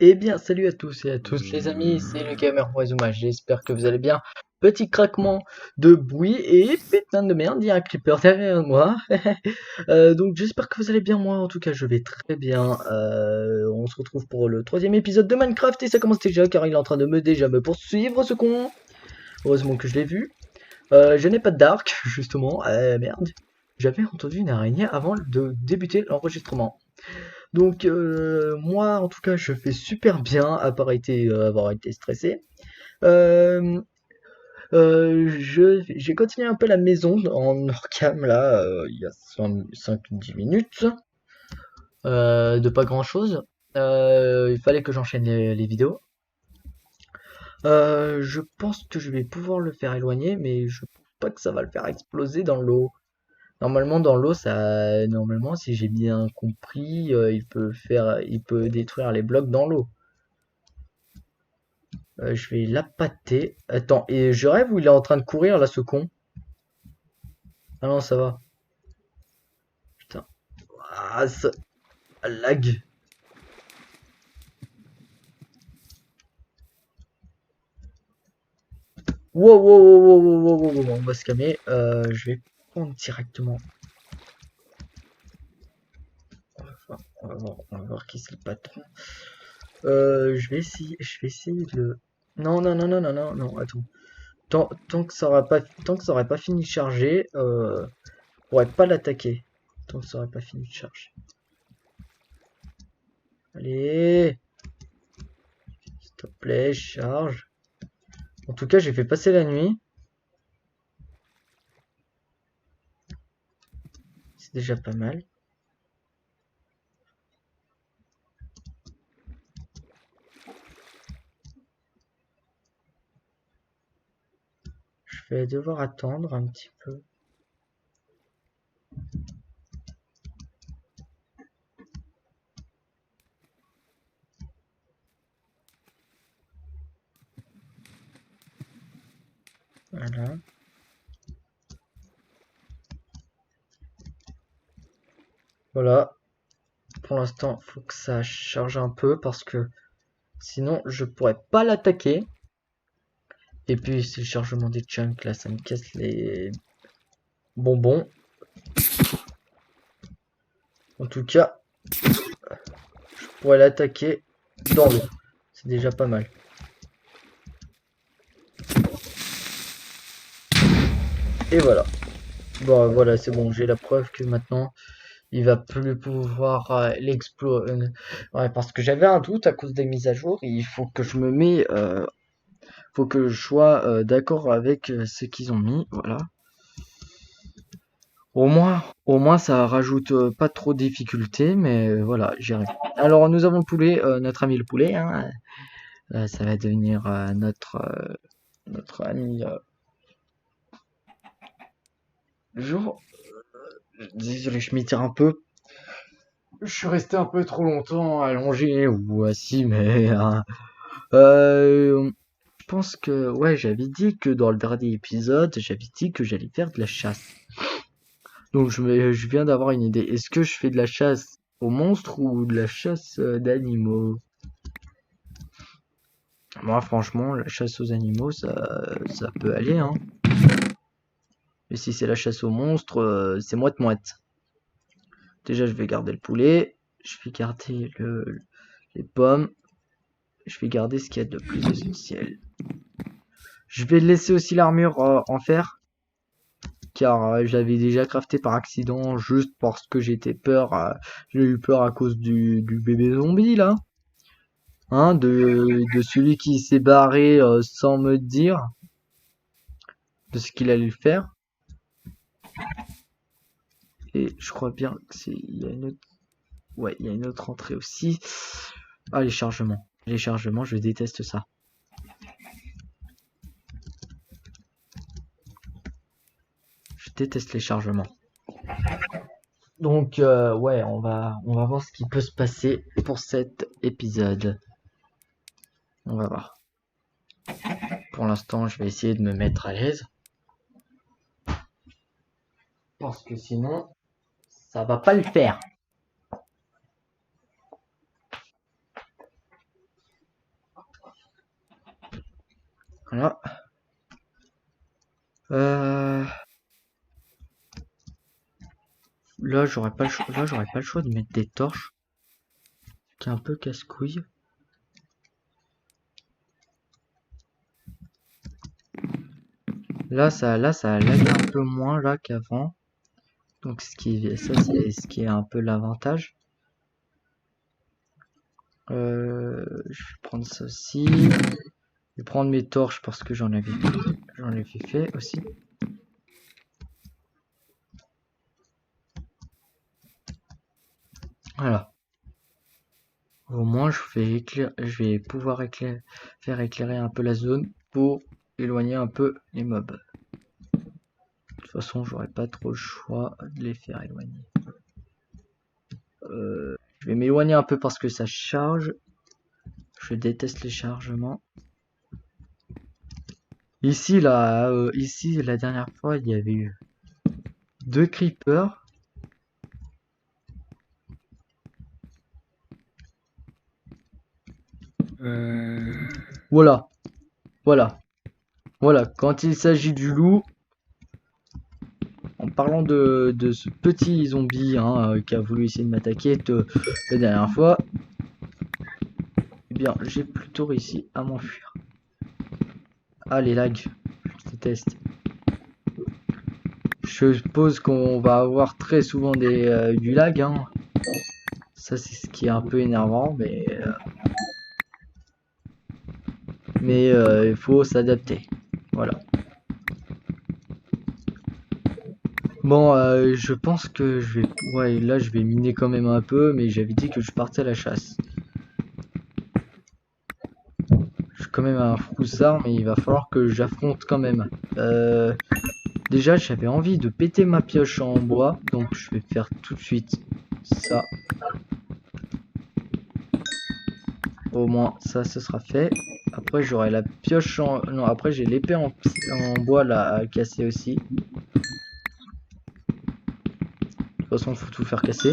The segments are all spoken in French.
Eh bien, salut à tous et à tous les amis, c'est le gamer Moizuma, j'espère que vous allez bien. Petit craquement de bruit et putain de merde, il y a un creeper derrière moi. Donc j'espère que vous allez bien, moi en tout cas je vais très bien. On se retrouve pour le troisième épisode de Minecraft et ça commence déjà car il est en train de déjà me poursuivre ce con. Heureusement que je l'ai vu. Je n'ai pas de dark, justement, merde. J'avais entendu une araignée avant de débuter l'enregistrement. Donc moi en tout cas je fais super bien à part avoir été stressé. Euh, j'ai continué un peu la maison en hors-cam là il y a 5-10 minutes de pas grand chose. Il fallait que j'enchaîne les vidéos. Je pense que je vais pouvoir le faire éloigner mais je pense pas que ça va le faire exploser dans l'eau. Normalement, dans l'eau, normalement, si j'ai bien compris, il peut détruire les blocs dans l'eau. Je vais l'appâter. Attends, et je rêve ou il est en train de courir là, ce con? Ah non, ça va. Putain. Ah, ça lag. Wow, wow, wow, wow, wow, wow, wow, wow, on va se calmer. Je vais prendre directement. On va voir qui c'est le patron. Je vais essayer de le. Non, non, non, non, non, non, non, attends. Tant que ça aurait pas fini de charger, je pourrais pas l'attaquer. Tant que ça aurait pas fini de charger. Allez, s'il te plaît, charge. En tout cas, j'ai fait passer la nuit. C'est déjà pas mal. Je vais devoir attendre un petit peu. Voilà. Voilà. Pour l'instant, faut que ça charge un peu parce que sinon, je pourrais pas l'attaquer. Et puis, c'est le chargement des chunks là, ça me casse les bonbons. En tout cas, je pourrais l'attaquer dans l'eau. C'est déjà pas mal. Et voilà. Bon, voilà, c'est bon. J'ai la preuve que maintenant, il va plus pouvoir l'explorer. Ouais, parce que j'avais un doute à cause des mises à jour. Il faut que faut que je sois d'accord avec ce qu'ils ont mis. Voilà. Au moins, ça rajoute pas trop de difficultés, mais voilà, j'y arrive. Alors, nous avons le poulet, notre ami le poulet. Hein, ça va devenir notre ami du jour. Désolé, je m'étire un peu. Je suis resté un peu trop longtemps allongé ou assis, mais je pense que ouais, j'avais dit que dans le dernier épisode, j'avais dit que j'allais faire de la chasse. Donc je viens d'avoir une idée. Est-ce que je fais de la chasse aux monstres ou de la chasse d'animaux? Moi, franchement, la chasse aux animaux, ça peut aller, hein. Mais si c'est la chasse aux monstres, c'est moite-moite. Déjà, je vais garder le poulet. Je vais garder les pommes. Je vais garder ce qu'il y a de plus essentiel. Je vais laisser aussi l'armure en fer. Car je l'avais déjà crafté par accident juste parce que j'ai eu peur à cause du bébé zombie là, hein, de celui qui s'est barré sans me dire de ce qu'il allait faire. Et je crois bien que il y a une autre, ouais, il y a une autre entrée aussi. Ah, les chargements, je déteste ça. Je déteste les chargements. Donc ouais, on va voir ce qui peut se passer pour cet épisode. On va voir. Pour l'instant, je vais essayer de me mettre à l'aise. Parce que sinon, ça va pas le faire. Voilà. Là, j'aurais pas le choix. Là, j'aurais pas le choix de mettre des torches. Qui est un peu casse-couille. Là, ça lag un peu moins là qu'avant. Donc, ça, c'est ce qui est un peu l'avantage. Je vais prendre ça aussi. Je vais prendre mes torches parce que j'en avais fait aussi. Voilà. Au moins, je vais pouvoir faire éclairer un peu la zone pour éloigner un peu les mobs. De toute façon, j'aurais pas trop le choix de les faire éloigner. Je vais m'éloigner un peu parce que ça charge. Je déteste les chargements. Ici, là, la dernière fois, il y avait eu 2 creepers. Voilà. Voilà. Quand il s'agit du loup, en parlant de ce petit zombie qui a voulu essayer de m'attaquer la dernière fois, eh bien, j'ai plutôt réussi à m'enfuir. Ah, les lags. Je déteste. Je suppose qu'on va avoir très souvent du lag. Ça, c'est ce qui est un peu énervant, mais il faut s'adapter. Voilà. Bon, je pense que je vais... Ouais, là, je vais miner quand même un peu, mais j'avais dit que je partais à la chasse. Je suis quand même un froussard, mais il va falloir que j'affronte quand même. Déjà, j'avais envie de péter ma pioche en bois, donc je vais faire tout de suite ça. Au moins, ça, ce sera fait. Après, j'aurai la pioche en... Non, après, j'ai l'épée en bois, là, à casser aussi. De toute façon, il faut tout faire casser.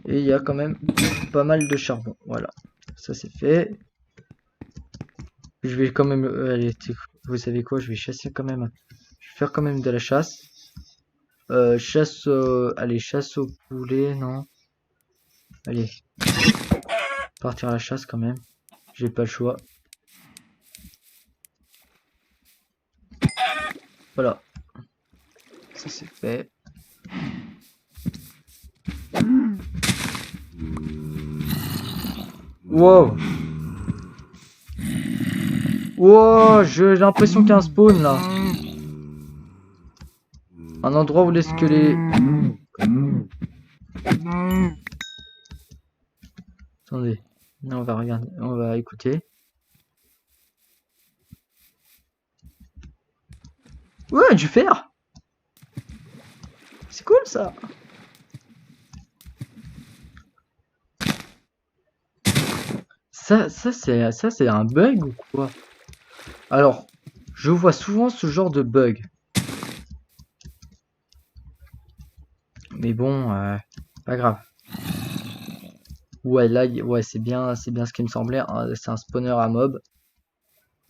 Et il y a quand même pas mal de charbon. Voilà, ça c'est fait. Je vais quand même... allez, vous savez quoi, je vais chasser quand même. Je vais faire quand même de la chasse. Chasse... allez, chasse au poulet, non. Allez. Partir à la chasse quand même. J'ai pas le choix. Voilà. Ça c'est fait. Wow. Wow, j'ai l'impression qu'il y a un spawn là. Un endroit où les squelettes... Attendez. Non, on va regarder. On va écouter. Ouais, du fer. C'est cool ça. Ça c'est un bug ou quoi? Alors, je vois souvent ce genre de bug. Mais bon, pas grave. Ouais, là, ouais, c'est bien ce qui me semblait. C'est un spawner à mob.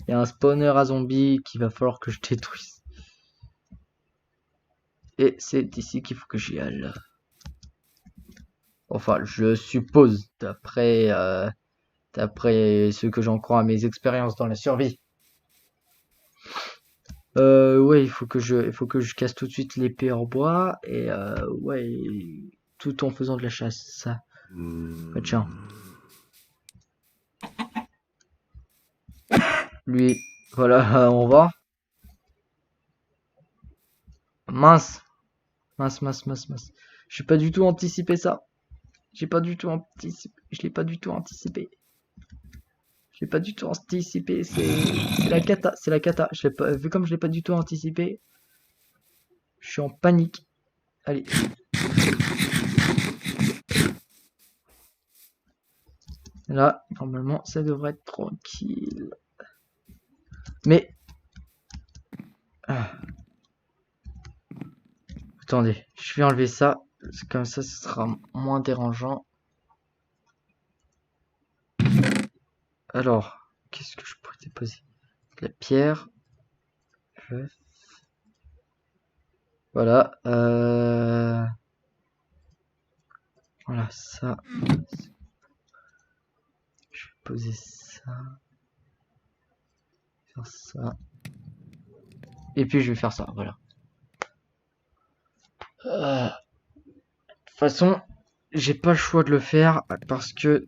Il y a un spawner à zombie qu'il va falloir que je détruise. Et c'est ici qu'il faut que j'y aille. Enfin, je suppose, d'après ce que j'en crois à mes expériences dans la survie. Ouais, il faut que je casse tout de suite l'épée en bois et ouais, tout en faisant de la chasse. Ça. Bah, tiens. Lui, voilà, on va. Mince. Mince. J'ai pas du tout anticipé ça. J'ai pas du tout anticipé. Je l'ai pas du tout anticipé. J'ai pas du tout anticipé. C'est la cata. C'est la cata. Je l'ai pas vu comme je l'ai pas du tout anticipé. Je suis en panique. Allez. Là, normalement, ça devrait être tranquille. Mais... Ah. Attendez, je vais enlever ça. Comme ça, ce sera moins dérangeant. Alors, qu'est-ce que je pourrais déposer? La pierre. Voilà. Voilà, ça. Je vais poser ça. Faire ça. Et puis je vais faire ça, voilà. De toute façon, j'ai pas le choix de le faire parce que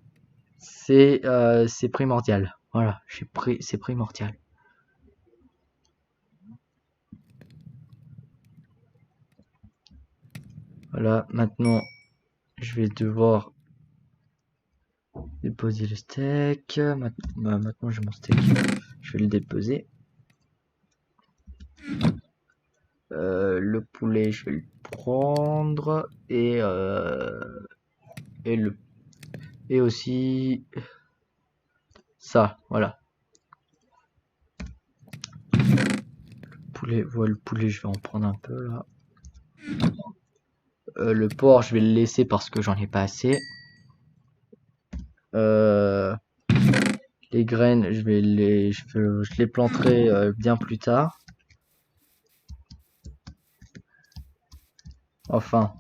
c'est primordial. Voilà, c'est primordial. Voilà, maintenant je vais devoir déposer le steak. Maintenant j'ai mon steak, je vais le déposer. Le poulet, je vais le prendre et aussi ça, voilà. Le poulet, je vais en prendre un peu là. Le porc, je vais le laisser parce que j'en ai pas assez. Les graines, je les planterai bien plus tard. Enfin,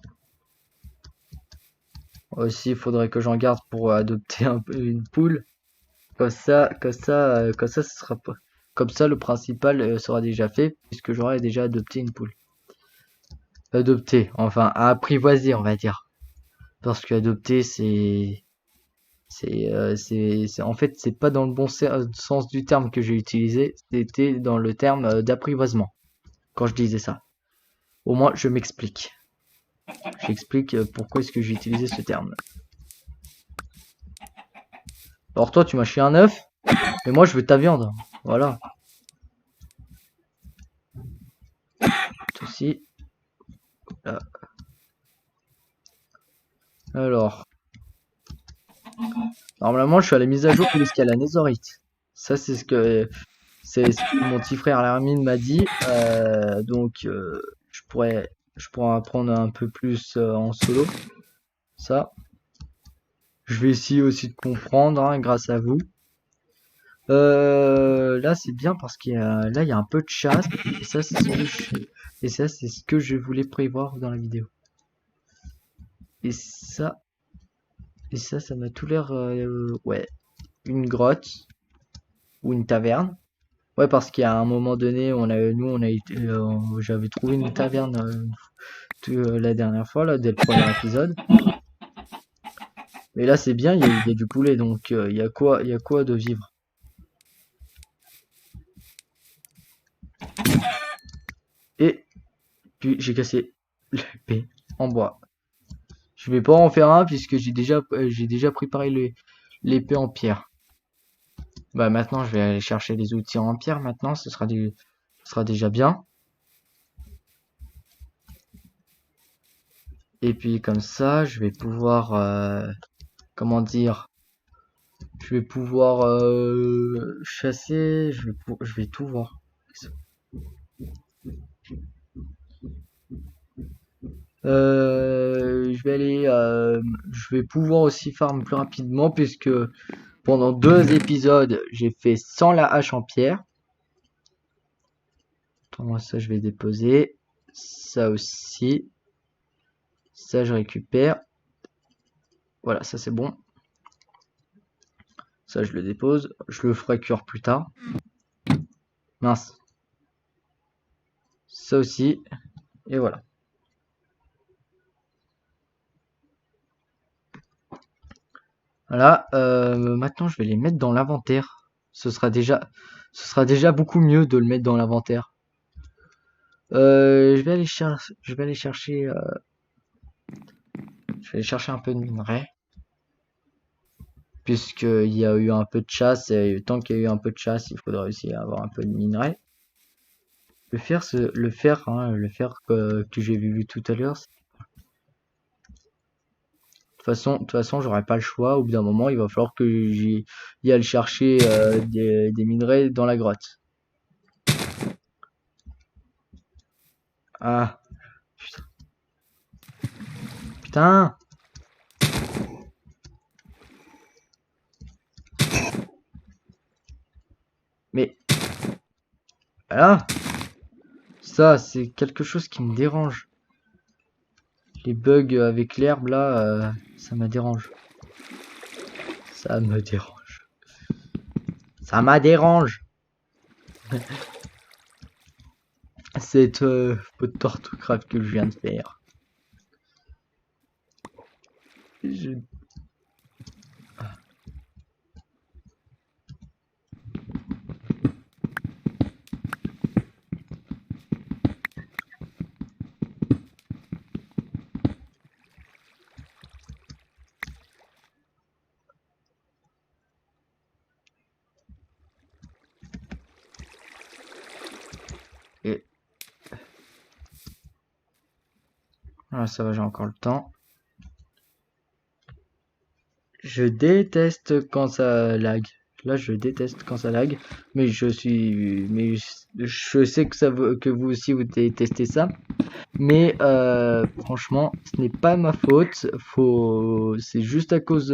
aussi, il faudrait que j'en garde pour adopter un peu une poule. Comme ça, ce sera pas. Comme ça, le principal sera déjà fait puisque j'aurai déjà adopté une poule. Adopter, enfin, à apprivoiser, on va dire. Parce que adopter, en fait, c'est pas dans le bon sens du terme que j'ai utilisé, c'était dans le terme d'apprivoisement quand je disais ça. Au moins, je m'explique. J'explique pourquoi est-ce que j'ai utilisé ce terme. Alors toi, tu m'as chié un œuf, mais moi, je veux ta viande. Voilà. Aussi. Là. Alors. Normalement, je suis à la mise à jour jusqu'à la Netherite. Ça, c'est ce que mon petit frère Larmine m'a dit. Donc, je pourrais apprendre un peu plus en solo. Ça. Je vais essayer aussi de comprendre hein, grâce à vous. Là, c'est bien parce qu'il y a, là, il y a un peu de chasse. Et ça, c'est ce que je voulais prévoir dans la vidéo. Et ça, ça m'a tout l'air, ouais, une grotte ou une taverne. Ouais, parce qu'il y a un moment donné, j'avais trouvé une taverne la dernière fois, là, dès le premier épisode. Mais là, c'est bien, il y a du poulet, donc il y a quoi de vivre. Et puis j'ai cassé l'épée en bois. Je vais pas en faire un puisque j'ai déjà préparé l'épée en pierre. Bah maintenant je vais aller chercher les outils en pierre maintenant, ce sera déjà bien. Et puis comme ça, je vais pouvoir comment dire, je vais pouvoir chasser, je vais tout voir. Je vais pouvoir aussi farm plus rapidement puisque pendant 2 épisodes, j'ai fait sans la hache en pierre. Attends, ça je vais déposer. Ça aussi. Ça je récupère. Voilà, ça c'est bon. Ça je le dépose. Je le ferai cuire plus tard. Mince. Ça aussi. Et voilà. Voilà. Maintenant je vais les mettre dans l'inventaire. Ce sera déjà beaucoup mieux de le mettre dans l'inventaire. Je vais aller chercher. Je vais aller chercher un peu de minerai. Puisqu'il y a eu un peu de chasse, et tant qu'il y a eu un peu de chasse, il faudra aussi avoir un peu de minerai. Le fer que j'ai vu tout à l'heure. De toute façon, j'aurai pas le choix. Au bout d'un moment, il va falloir que j'y aille chercher des minerais dans la grotte. Ah, putain. Putain. Mais... Voilà. Ça, c'est quelque chose qui me dérange. Les bugs avec l'herbe, là, ça me dérange. Ça me dérange. Ça m'a dérange. Cette faute d'orthographe que je viens de faire. Je... Et... Ah, ça va, j'ai encore le temps. Je déteste quand ça lag. Là, je déteste quand ça lag. Mais je sais que que vous aussi vous détestez ça. Mais franchement, ce n'est pas ma faute. C'est juste à cause.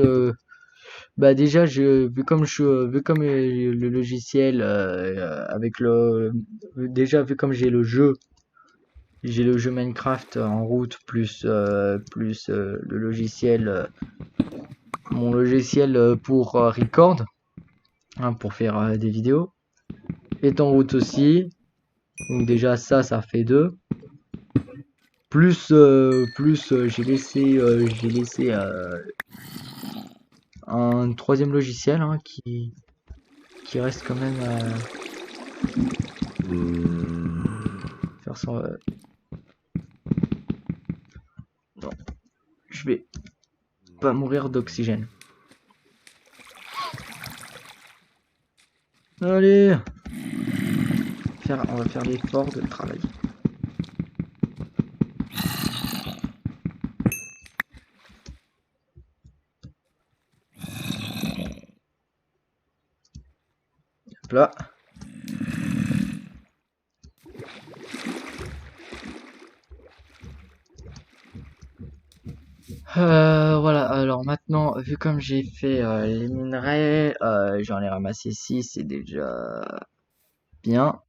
Bah déjà, vu comme le logiciel avec vu comme j'ai le jeu Minecraft en route plus le logiciel mon logiciel pour record, hein, pour faire des vidéos est en route aussi. Donc déjà ça fait 2. Plus j'ai laissé un troisième logiciel, hein, qui reste quand même à faire ça. Non, je vais pas mourir d'oxygène. Allez, on va faire l'effort de travailler. Hop là. Voilà, alors maintenant, vu comme j'ai fait les minerais, j'en ai ramassé 6, c'est déjà bien.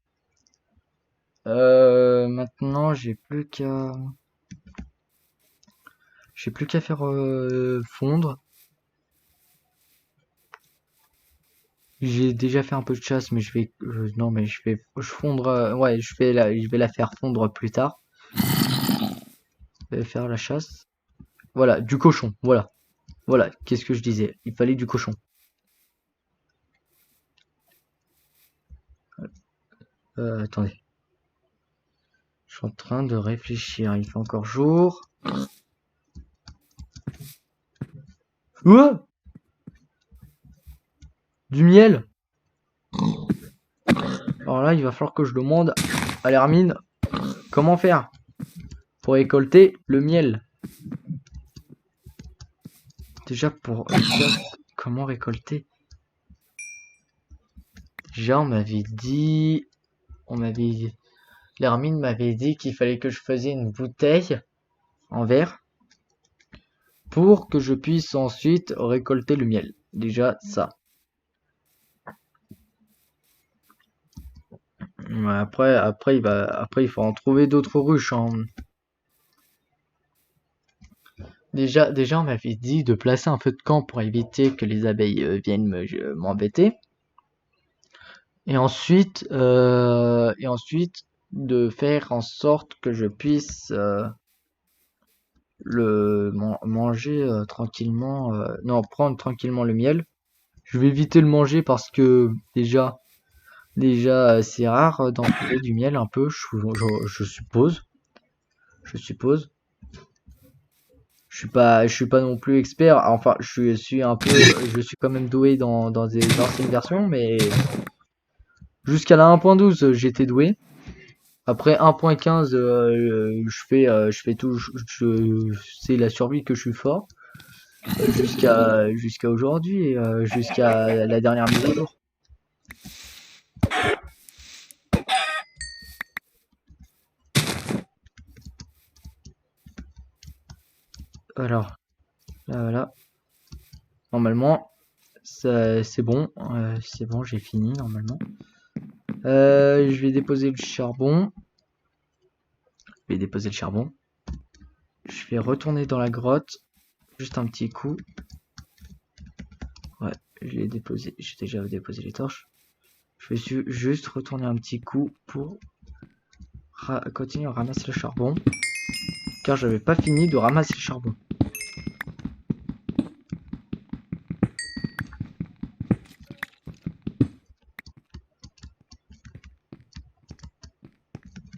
Maintenant, j'ai plus qu'à faire fondre. J'ai déjà fait un peu de chasse, mais non, mais je fondre, ouais, je vais la faire fondre plus tard. Je vais faire la chasse. Voilà, du cochon, voilà. Voilà, qu'est-ce que je disais? Il fallait du cochon. Attendez. Je suis en train de réfléchir, il fait encore jour. Ouah! Du miel? Alors là, il va falloir que je demande à l'hermine comment faire pour récolter le miel. Déjà, comment récolter? Déjà, l'hermine m'avait dit qu'il fallait que je faisais une bouteille en verre pour que je puisse ensuite récolter le miel. Déjà, ça. Après, il faut en trouver d'autres ruches, hein. Déjà, on m'avait dit de placer un feu de camp pour éviter que les abeilles viennent m'embêter. Et ensuite, de faire en sorte que je puisse manger tranquillement. Non, prendre tranquillement le miel. Je vais éviter de le manger parce que déjà, c'est rare d'en trouver du miel un peu, je suppose. Je suppose. Je suis pas non plus expert. Enfin, je suis quand même doué dans des anciennes versions, mais jusqu'à la 1.12, j'étais doué. Après 1.15, je fais tout, c'est la survie que je suis fort. Jusqu'à aujourd'hui, jusqu'à la dernière mise à jour. Alors, là, voilà. Normalement, c'est bon. C'est bon, j'ai fini normalement. Je vais déposer le charbon. Je vais déposer le charbon. Je vais retourner dans la grotte. Juste un petit coup. Ouais, je l'ai déposé. J'ai déjà déposé les torches. Je vais juste retourner un petit coup pour continuer à ramasser le charbon. Car j'avais pas fini de ramasser le charbon.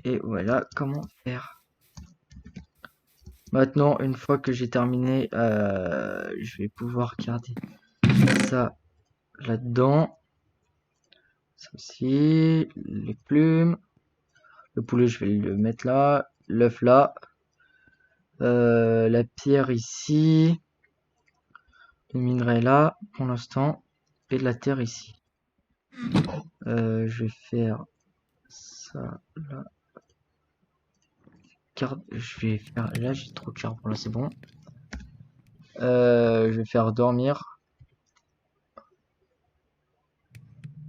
Et voilà comment faire. Maintenant, une fois que j'ai terminé, je vais pouvoir garder ça là-dedans. Ça aussi, les plumes. Le poulet, je vais le mettre là. L'œuf là. La pierre ici. Le minerai là, pour l'instant. Et de la terre ici. Je vais faire ça là. Je vais faire... Là, j'ai trop de charbon. Là, c'est bon. Je vais faire dormir.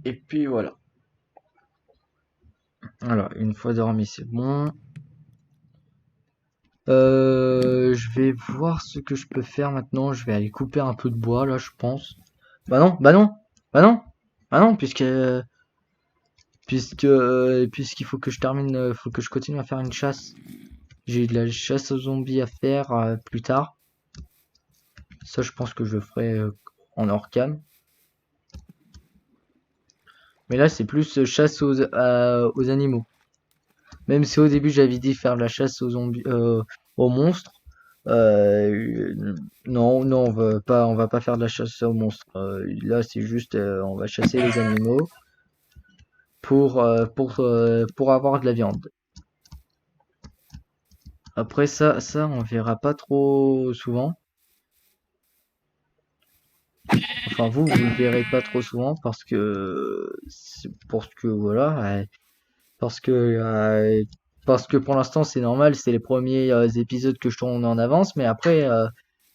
Et puis voilà. Alors, une fois dormi, c'est bon. Je vais voir ce que je peux faire maintenant. Je vais aller couper un peu de bois, là, je pense. Bah non, bah non, bah non, bah non, puisqu'il faut que je termine, faut que je continue à faire une chasse. J'ai de la chasse aux zombies à faire plus tard. Ça, je pense que je le ferai en hors cam. Mais là, c'est plus chasse aux animaux. Même si au début j'avais dit faire de la chasse aux zombies, aux monstres. Non, non, on va pas faire de la chasse aux monstres. Là, c'est juste, on va chasser les animaux pour avoir de la viande. Après ça, on verra pas trop souvent. Enfin, vous le verrez pas trop souvent parce que voilà, parce que pour l'instant c'est normal, c'est les premiers épisodes que je tourne en avance, mais après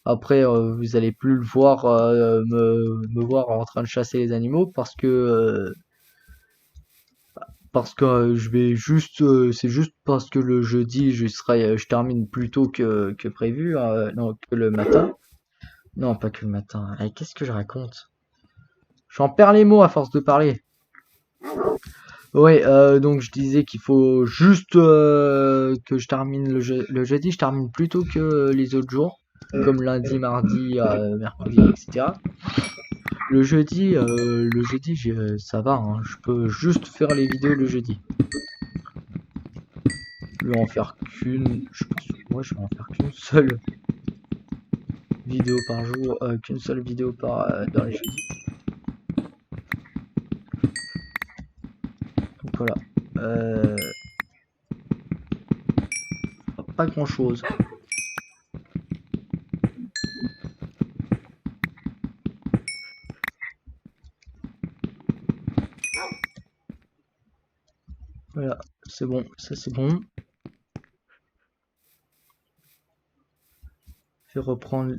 vous allez plus le voir me voir en train de chasser les animaux parce que je vais juste c'est juste parce que le jeudi je termine plus tôt que prévu, non, que le matin. Non, pas que le matin. Allez, qu'est-ce que je raconte? J'en perds les mots à force de parler. Ouais, donc je disais qu'il faut juste que je termine le jeudi, je termine plus tôt que les autres jours, comme lundi, mardi, mercredi, etc. Le jeudi, ça va, hein, je peux juste faire les vidéos le jeudi. Je vais en faire qu'une, je pense, ouais, je vais en faire qu'une seule vidéo par jour, qu'une seule vidéo dans les jeudis. Donc voilà. Pas grand chose. Voilà, c'est bon, ça c'est bon. Je vais reprendre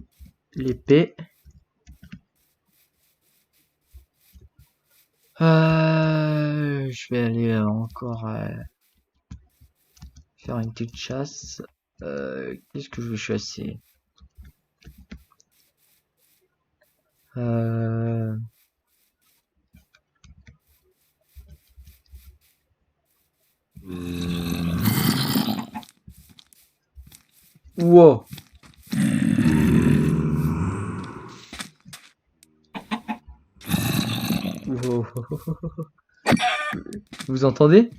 l'épée. Je vais aller encore faire une petite chasse. Qu'est-ce que je vais chasser? Wow. Wow. Vous entendez?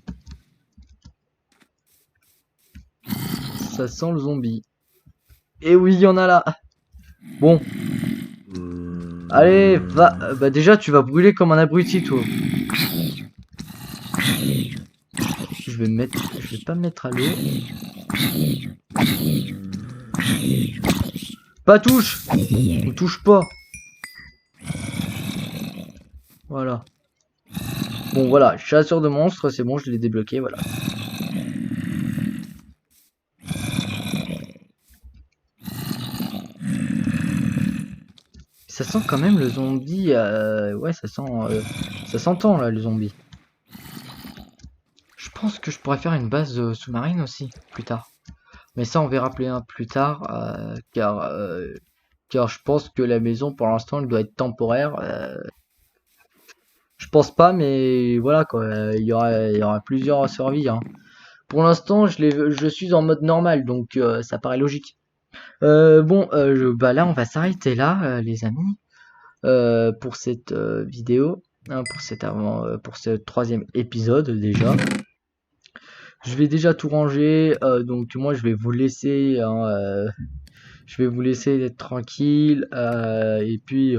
Ça sent le zombie. Et oui, il y en a là. Bon. Allez, va. Bah déjà, tu vas brûler comme un abruti, toi. Je vais pas me mettre à l'eau. Pas touche. On touche pas. Voilà. Bon, voilà, chasseur de monstres, c'est bon, je l'ai débloqué, voilà. Ça sent quand même le zombie. Ouais, ça s'entend là, le zombie. Je pense que je pourrais faire une base sous-marine aussi, plus tard. Mais ça, on verra plus tard, car je pense que la maison, pour l'instant, elle doit être temporaire. Je pense pas, mais voilà quoi. Il y aura plusieurs survies, hein. Pour l'instant, je suis en mode normal, donc ça paraît logique. Bon, bah là, on va s'arrêter là, les amis, pour cette vidéo, hein, pour ce troisième épisode déjà. Je vais déjà tout ranger, donc moi je vais vous laisser, hein, je vais vous laisser être tranquille, et puis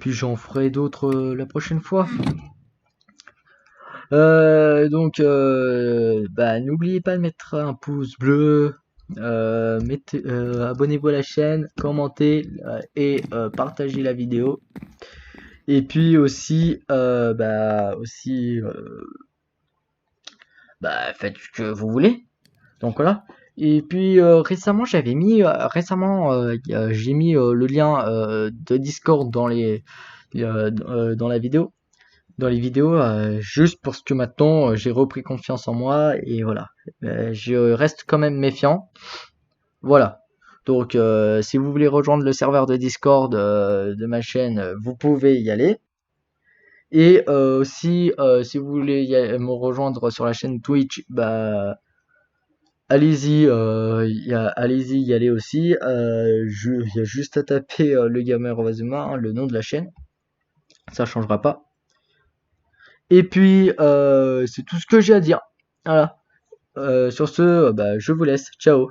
j'en ferai d'autres la prochaine fois. Bah, n'oubliez pas de mettre un pouce bleu, abonnez-vous à la chaîne, commentez et partagez la vidéo. Et puis aussi, faites ce que vous voulez. Donc voilà. Et puis récemment, j'ai mis le lien de Discord dans la vidéo. Dans les vidéos, juste parce que maintenant j'ai repris confiance en moi et voilà. Je reste quand même méfiant. Voilà. Donc si vous voulez rejoindre le serveur de Discord de ma chaîne, vous pouvez y aller. Et aussi, si vous voulez me rejoindre sur la chaîne Twitch, bah allez-y, allez-y y aller aussi. Il y a juste à taper le gamer Wazuma, hein, le nom de la chaîne. Ça changera pas. Et puis, c'est tout ce que j'ai à dire. Voilà. Sur ce, bah, je vous laisse. Ciao.